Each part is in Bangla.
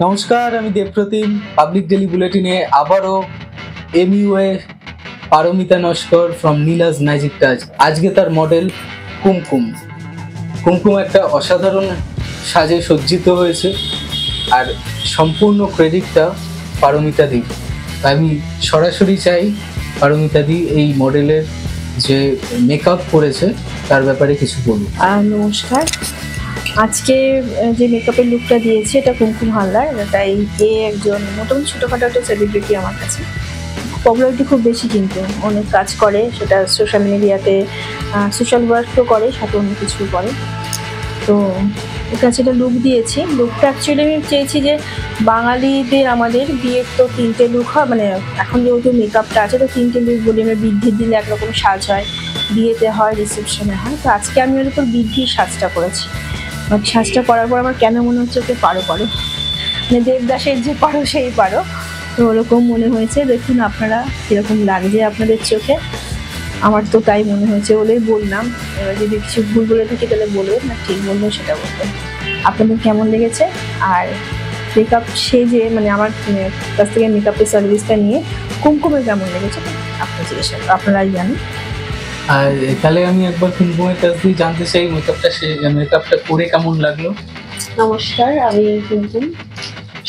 নমস্কার, আমি দেবপ্রতিম। পাবলিক ডেলি বুলেটিনে আবারও MUA Paramita Naskar from Nilaj magic touch. আজকে তার মডেল কুমকুম। কুমকুম একটা অসাধারণ সাজে সজ্জিত হয়েছে, আর সম্পূর্ণ ক্রেডিটটা পারমিতা দি। আমি সরাসরি চাই পারমিতা দি এই মডেলের যে মেকআপ করেছে তার ব্যাপারে কিছু বলুন। নমস্কার। আজকে যে মেকআপের লুকটা দিয়েছে এটা কুমকুম হালদার। তাই একজন মোটামুটি ছোটোখাটো একটা সেলিব্রিটি আমার কাছে। পপুলারিটি খুব বেশি, কিন্তু অনেক কাজ করে, সেটা সোশ্যাল মিডিয়াতে সোশ্যাল ওয়ার্কও করে, সাথে অন্য কিছু করে। তো ওর কাছে একটা লুক দিয়েছি। লুকটা অ্যাকচুয়ালি আমি চেয়েছি যে বাঙালিদের আমাদের বিয়ের তো 3টে লুক হয়, মানে এখন যেহেতু মেকআপটা আছে তো 3টে লুক বলি আমরা। বৃদ্ধির দিনে একরকম সাজ হয়, বিয়েতে হয়, রিসেপশনে হয়। তো আজকে আমি ওর উপর বৃদ্ধির সাজটা করেছি। সাজটা করার পর আমার কেন মনে হচ্ছে ওকে পারো মানে দেবদাসের যে পারো সেই পারো, তো ওরকম মনে হয়েছে। দেখুন আপনারা কীরকম লাগছে আপনাদের চোখে। আমার তো তাই মনে হয়েছে বলেই বললাম। এবার যদি কিছু ভুল বলে থাকি তাহলে বলবেন, না ঠিক বলবো সেটা বলবেন। আপনাদের কেমন লেগেছে? আর মেকআপ যে মানে আমার কাছ থেকে মেকআপের সার্ভিসটা নিয়ে কুমকুমের কেমন লেগেছে আপনি জিজ্ঞেস আপনারাই জানেন। আর তাহলে আমি একবার কুমকুমের কাছ দিয়ে জানতে চাই মেকআপটা করে কেমন লাগলো। নমস্কার, আমি কুমকুম।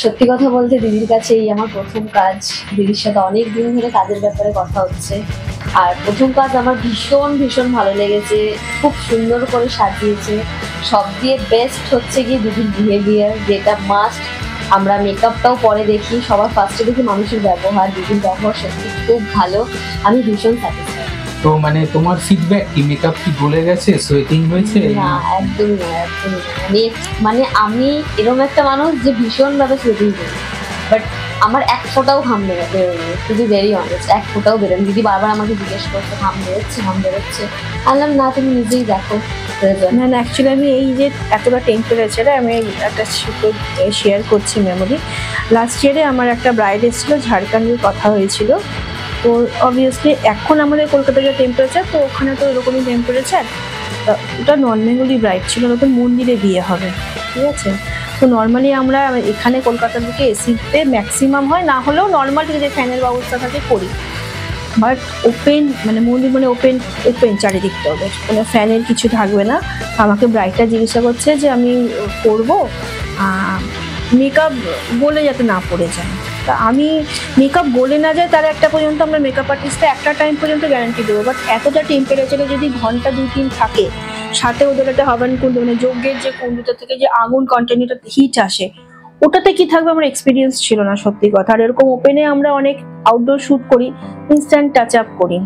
সত্যি কথা বলতে দিদির কাছে এই আমার প্রথম কাজ। দিদির সাথে অনেক দিন ধরে কাজের ব্যাপারে কথা হচ্ছে, আর প্রথম কাজ আমার ভীষণ ভীষণ ভালো লেগেছে। খুব সুন্দর করে সাজিয়েছে। সব দিয়ে বেস্ট হচ্ছে গিয়ে দিদির বিহেভিয়ার, যেটা মাস্ট। আমরা মেকআপটাও পরে দেখি, সবার ফার্স্টে দেখি মানুষের ব্যবহার। দিদির ব্যবহার সত্যি খুব ভালো, আমি ভীষণ স্যাটিসফাইড। তো মানে তোমার ফিডব্যাক কি, মেকআপ কি গলে গেছে, সোয়েটিং হয়েছে? না, একদমই না, একদমই না। মানে আমি এরকম একটা মানুষ যে ভীষণভাবে সোয়েটিং করি, বাট আমার এক ফোঁটাও ঘাম বেরোয়নি। টু বি ভেরি অনেস্ট, এক ফোঁটাও বেরোয়নি। দিদি বারবার আমাকে জিজ্ঞেস করছে ঘাম বেরোচ্ছে। আনলাম না, তুমি নিজেই দেখো। না অ্যাকচুয়ালি আমি এই যে এতটা টেম্পারেচারে আমি একটা শেয়ার করছি মেমোরি। লাস্ট ইয়ারে আমার একটা ব্রাইড এসেছিল, ঝাড়খণ্ডের কথা হয়েছিল। তো অবভিয়াসলি এখন আমাদের কলকাতার যে টেম্পারেচার, তো ওখানে তো এরকমই টেম্পারেচার। ওটা নন বেঙ্গলি ব্রাইড ছিল, নতুন মন্দিরে বিয়ে হবে, ঠিক আছে। তো নর্মালি আমরা এখানে কলকাতার দিকে এসিতে ম্যাক্সিমাম হয়, না হলেও নর্মালি যে ফ্যানের ব্যবস্থা থাকে করি। বাট ওপেন মানে মন্দির মানে ওপেন চারিদিকটা, হবে কোনো ফ্যানের কিছু থাকবে না। আমাকে ব্রাইডটা জিজ্ঞাসা করছে যে আমি করব মেকআপ গলে যাতে না পড়ে যায়। তা আমি মেকআপ গলে না যায় তার একটা পর্যন্ত আমরা মেকআপ আর্টিস্টটা একটা টাইম পর্যন্ত গ্যারান্টি দেবো। বাট এতটা টেম্পারেচারে যদি ঘন্টা 2-3 থাকে, সাথে ওদের একটা হাভান কুণ্ড মানে যজ্ঞের যে কুণ্ডটা থেকে যে আগুন কন্টিনিউটা হিট আসে, ওটাতে কি থাকবে আমার এক্সপিরিয়েন্স ছিল না সত্যি কথা। আর এরকম ওপেনে আমরা অনেক আউটডোর শ্যুট করি, ইনস্ট্যান্ট টাচ আপ করি।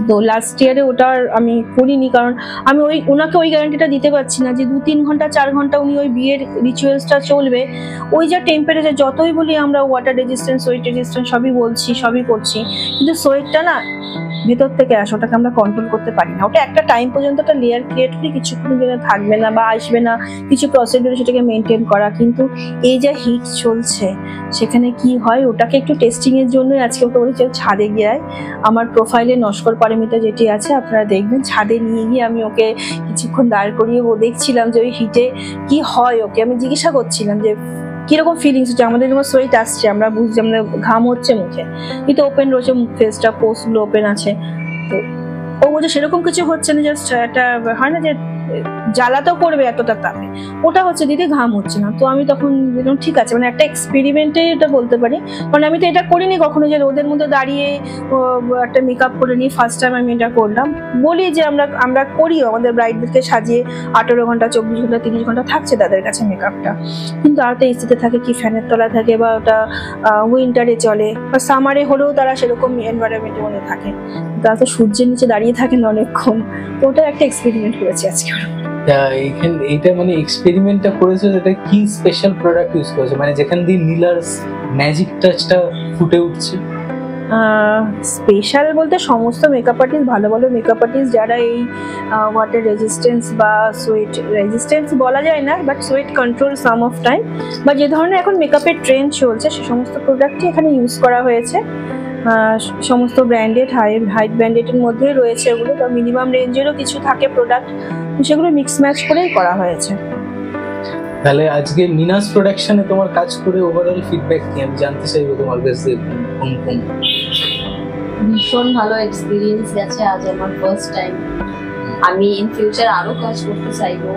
তো লাস্ট ইয়ারে ওটা আমি করিনি, কারণ আমি ওনাকে ওই গ্যারান্টিটা দিতে পারছি না যে 2-3 ঘন্টা 4 ঘন্টা উনি ওই বিয়ের রিচুয়ালসটা চলবে। ওই যা টেম্পারেচার, যতই বলি আমরা ওয়াটার রেজিস্ট্যান্স, সোয়েট রেজিস্ট্যান্স সবই বলছি, সবই করছি, কিন্তু সোয়েটটা না ভেতর থেকে আসে, ওটাকে আমরা কন্ট্রোল করতে পারি না। ওটা একটা টাইম পর্যন্ত একটা লেয়ার ক্রিয়েট করি, কিছুক্ষণের জন্য থাকবে না বা আসবে না, কিছু প্রসিডিউর সেটাকে মেনটেন করা। কিন্তু এই যে হিট চলছে সেখানে কি হয়, ওটাকে একটু টেস্টিং এর জন্য আজকে ওকে বলেছি ছাদে গিয়ে আমার প্রোফাইলে নস্কর পারমিতা যেটি আছে আপনারা দেখবেন, ছাদে নিয়ে গিয়ে আমি ওকে কিছুক্ষণ দাঁড় করিয়ে দেখছিলাম যে ওই হিটে কি হয়। ওকে আমি জিজ্ঞাসা করছিলাম যে কিরকম ফিলিংস হচ্ছে। আমাদের যেমন সোয়েট আসছে, আমরা বুঝছি, আমাদের ঘাম হচ্ছে মুখে, কিন্তু ওপেন রয়েছে ফেসটা, পোস্টগুলো ওপেন আছে। তো ও বলছে সেরকম কিছু হচ্ছে না, জাস্ট একটা হয় না যে জ্বালাতেও করবে এতটা তাপে, ওটা হচ্ছে দিদি ঘাম হচ্ছে না। তো আমি তখন বললাম ঠিক আছে, মানে একটা এক্সপেরিমেন্টে এটা বলতে পারি, কারণ আমি তো এটা করিনি কখনো যে রোদের মধ্যে দাঁড়িয়ে একটা মেকআপ করে নিই। ফার্স্ট টাইম আমি এটা করলাম। বলি যে আমরা করি আমাদের ব্রাইডদেরকে সাজিয়ে 18 ঘন্টা 24 ঘন্টা 30 ঘন্টা থাকছে তাদের কাছে মেকআপটা, কিন্তু আর তো এসিতে থাকে কি ফ্যানের তলায় থাকে, বা ওটা উইন্টারে চলে, বা সামারে হলেও তারা সেরকম এনভায়রনমেন্টের মধ্যে থাকে, তারা তো সূর্যের নিচে দাঁড়িয়ে থাকেন অনেকক্ষণ। তো ওটা একটা এক্সপেরিমেন্ট করেছি আজকে। এইটা মানে এক্সপেরিমেন্টটা করেছো, যেটা কি স্পেশাল প্রোডাক্ট ইউজ করেছো, মানে যেখান দিয়ে নীলার ম্যাজিক টাচটা ফুটে উঠছে? স্পেশাল বলতে সমস্ত মেকআপ আর্টিস্ট, ভালো ভালো মেকআপ আর্টিস্ট যারা এই ওয়াটার রেজিস্ট্যান্স বা সোয়েট রেজিস্ট্যান্স বলা যায় না, but sweat control some of time, বা যে ধরনের এখন মেকআপের ট্রেন্ড চলছে সে সমস্ত প্রোডাক্টই এখানে ইউজ করা হয়েছে। সমস্ত ব্র্যান্ডেড হাই ব্র্যান্ডেডের মধ্যেই রয়েছে ওগুলো, বা মিনিমাম রেঞ্জেরও কিছু থাকে প্রোডাক্ট, সেগুলো মিক্স ম্যাচ করেই করা হয়েছে। তাহলে আজকে মিনাস প্রোডাকশনে তোমার কাজ করে ওভারঅল ফিডব্যাক কি আমি জানতে চাইবো তোমার কাছে। কুমকুম ভীষণ ভালো এক্সপিরিয়েন্স গেছে, আজ আমার ফার্স্ট টাইম। আমি ইন ফিউচার আরো কাজ করতে চাইবো।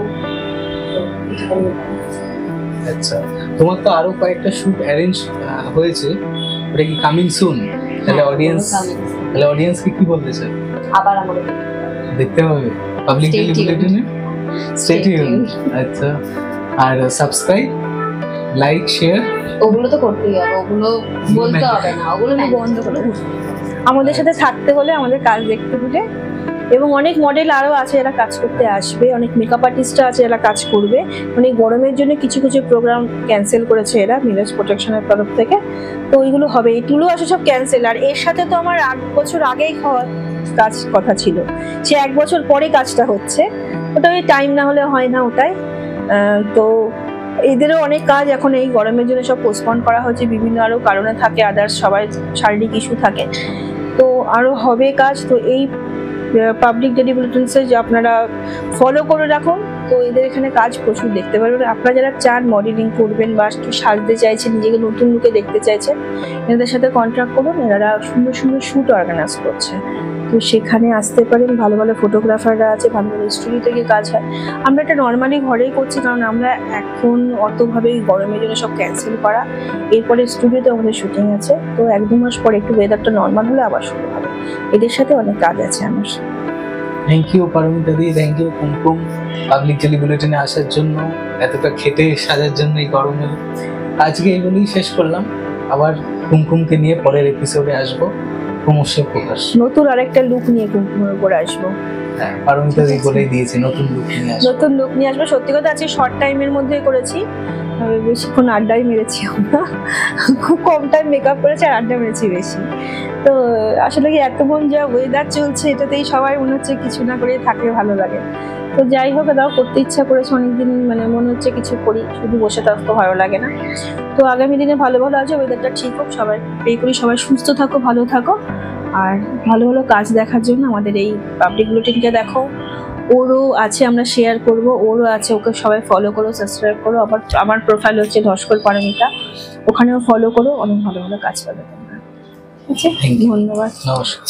আচ্ছা, তোমার তো আরো কয়েকটা শুট অ্যারেঞ্জ হয়েছে, ওটা কি কামিং সুন? তাহলে অডিয়েন্সকে কি বলতে চাই? আবার আমাকে দেখতে হবে পাবলিক Stay tuned. টেলিভিশনে। Stay tuned. আচ্ছা, আর সাবস্ক্রাইব, লাইক, শেয়ার ওগুলো তো করতেই হবে, ওগুলো বলতে হবে না, ওগুলো বন্ধ করে আমাদের সাথে থাকতে হলে আমাদের কাজ দেখতে হলে, এবং অনেক মডেল আরও আছে যারা কাজ করতে আসবে, অনেক মেকআপ আর্টিস্টরা আছে যারা কাজ করবে। মানে গরমের জন্য কিছু কিছু প্রোগ্রাম ক্যান্সেল করেছে এরা মিনাস প্রোটেকশনের তরফ থেকে, তো ওইগুলো হবে। এই টুলু আসে সব ক্যান্সেল। আর এর সাথে তো আমার 8 বছর আগেই হওয়ার কাজ কথা ছিল, সে 1 বছর পরে কাজটা হচ্ছে। ওটা ওই টাইম না হলে হয় না ওটাই। তো এদেরও অনেক কাজ এখন এই গরমের জন্য সব পোস্টপন করা হচ্ছে, বিভিন্ন আরও কারণে থাকে, আদার্স সবাই শারীরিক ইস্যু থাকে, তো আরও হবে কাজ। তো এই পাবলিক ডেলি বুলেটিনসে যে আপনারা ফলো করে রাখুন, তো এদের এখানে কাজ প্রচুর দেখতে পারবেন। আপনারা যারা চান মডেলিং করবেন বা একটু সাজতে চাইছেন, নিজেকে নতুন লুকে দেখতে চাইছেন, এনাদের সাথে কন্ট্যাক্ট করুন। এনারা সুন্দর সুন্দর শ্যুট অর্গানাইজ করছে, তো সেখানে আসতে পারেন। ভালো ভালো ফটোগ্রাফাররা আছে, ভালো ভালো স্টুডিও থেকে কাজ হয়। আমরা এটা নর্মালি ঘরেই করছি, কারণ আমরা এখন অতভাবেই গরমের জন্য সব ক্যান্সেল করা। এরপরে স্টুডিওতে আমাদের শুটিং আছে, তো 1-2 মাস পরে একটু ওয়েদারটা নর্মাল হলে আবার শুরু হবে। এদের সাথে অনেক কাজ আছে আমার। Thank you Paramita di, thank you Kumkum public daily বুলেটিনে আসার জন্য, এতটা খেটে সাজার জন্য এই গরমে। আজকে এগুলোই শেষ করলাম, আবার কুমকুমকে নিয়ে পরের এপিসোডে আসবো। ক্রমশই প্রকাশ নতুন আরেকটা লুক নিয়ে কুমকুমের উপর আসবো। হ্যাঁ, পারমিতা দি বলেই দিয়েছে নতুন লুক নিয়ে আসবো। নতুন লুক নিয়ে আসবো। সত্যি কথা আছে, শর্ট টাইমের মধ্যে করেছি, বেশিক্ষণ আড্ডাই মেরেছি আমরা, খুব কম টাইম মেকআপ করেছি আর আড্ডা মেরেছি বেশি। তো আসলে কি এতক্ষণ যা ওয়েদার চলছে, এটাতেই সবাই মনে হচ্ছে কিছু না করে থাকলে ভালো লাগে। তো যাই হোক, দাও করতে ইচ্ছা করেছে অনেকদিন, মানে মনে হচ্ছে কিছু করি, শুধু বসে থাকতে ভালো লাগে না। তো আগামী দিনে ভালো ভালো আছে, ওয়েদারটা ঠিক হোক, সবাই প্রে করি সবাই সুস্থ থাকো, ভালো থাকো। আর ভালো ভালো কাজ দেখার জন্য আমাদের এই পাবলিক বুলেটিনটা দেখো। ওরও আছে, আমরা শেয়ার করব, ওরও আছে, ওকে সবাই ফলো করো, সাবস্ক্রাইব করো। আবার আমার প্রোফাইল হচ্ছে নস্কর পারমিতা, ওখানেও ফলো করো, অনেক ভালো ভালো কাজ পাবে তোমরা। ঠিক আছে, ধন্যবাদ, নমস্কার।